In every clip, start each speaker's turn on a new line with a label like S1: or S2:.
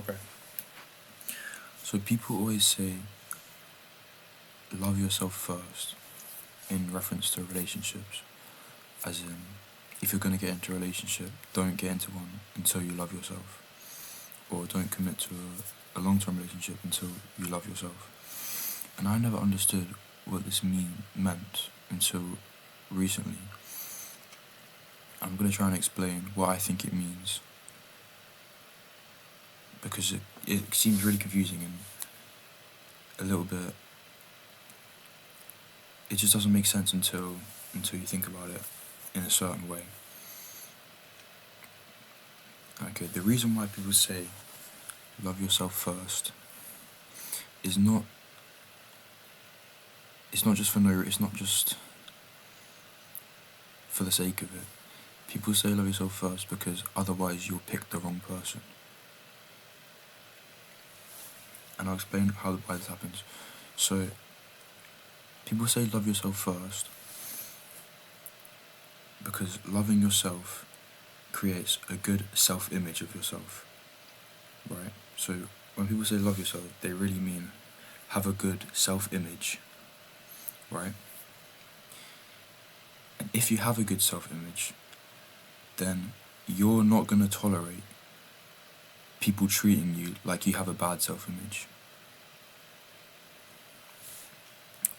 S1: Okay. So people always say, love yourself first, in reference to relationships. As in, if you're going to get into a relationship, don't get into one until you love yourself. Or don't commit to a long-term relationship until you love yourself. And I never understood what this meant until recently. I'm going to try and explain what I think it means, because it seems really confusing and a little bit, it just doesn't make sense until you think about it in a certain way. Okay, the reason why people say love yourself first is not just for the sake of it. People say love yourself first because otherwise you'll pick the wrong person. And I'll explain why this happens. So, people say love yourself first because loving yourself creates a good self-image of yourself, right? So when people say love yourself, they really mean have a good self-image, right? And if you have a good self-image, then you're not going to tolerate people treating you like you have a bad self-image,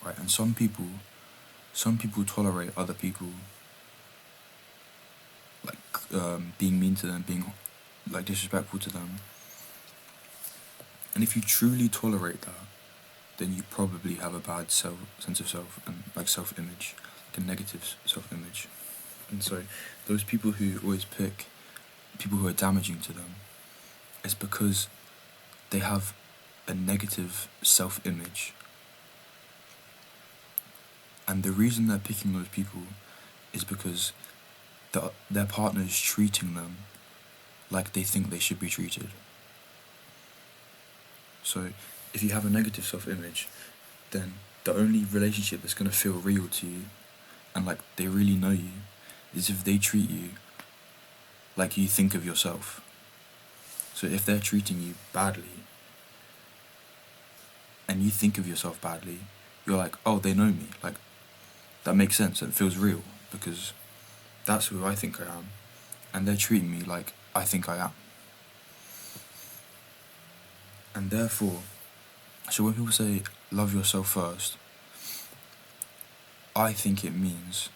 S1: right? And some people tolerate other people being mean to them, being disrespectful to them. And if you truly tolerate that, then you probably have a bad sense of self and self-image, a negative self-image. And so those people who always pick people who are damaging to them, it's because they have a negative self-image. And the reason they're picking those people is because their partner is treating them like they think they should be treated. So if you have a negative self-image, then the only relationship that's going to feel real to you and like they really know you is if they treat you like you think of yourself. So if they're treating you badly and you think of yourself badly, you're like, oh, they know me. Like, that makes sense and it feels real because that's who I think I am, and they're treating me like I think I am. And therefore, so when people say love yourself first, I think it means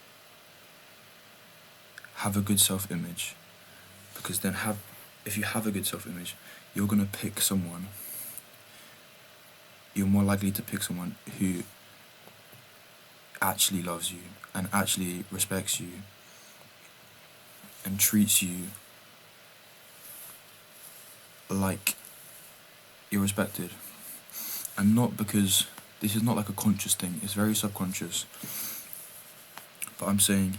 S1: have a good self-image, because then if you have a good self-image, you're going to pick someone, you're more likely to pick someone who actually loves you and actually respects you and treats you like you're respected. And not because this is not like a conscious thing, it's very subconscious. But I'm saying,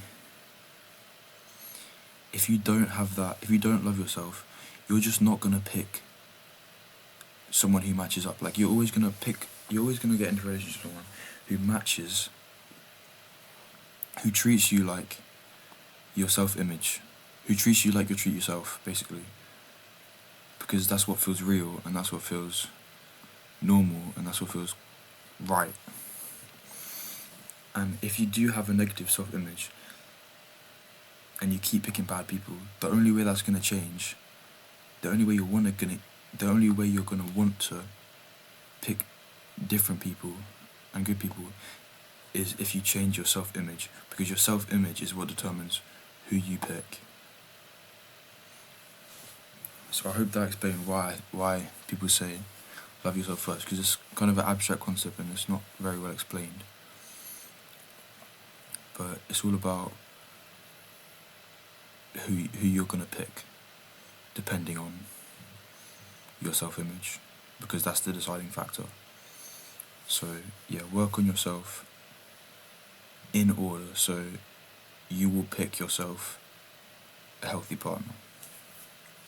S1: if you don't have that, if you don't love yourself, you're just not gonna pick someone who matches up. Like you're always gonna get into a relationship with someone who matches, who treats you like your self-image, who treats you like you treat yourself, basically. Because that's what feels real, and that's what feels normal, and that's what feels right. And if you do have a negative self-image and you keep picking bad people, the only way that's gonna change, the only way you're gonna want to pick different people and good people is if you change your self-image, because your self-image is what determines who you pick. So I hope that explained why people say love yourself first, because it's kind of an abstract concept and it's not very well explained. But it's all about who you're gonna pick, depending on your self-image, because that's the deciding factor. So yeah, work on yourself in order so you will pick yourself a healthy partner.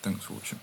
S1: Thanks for watching.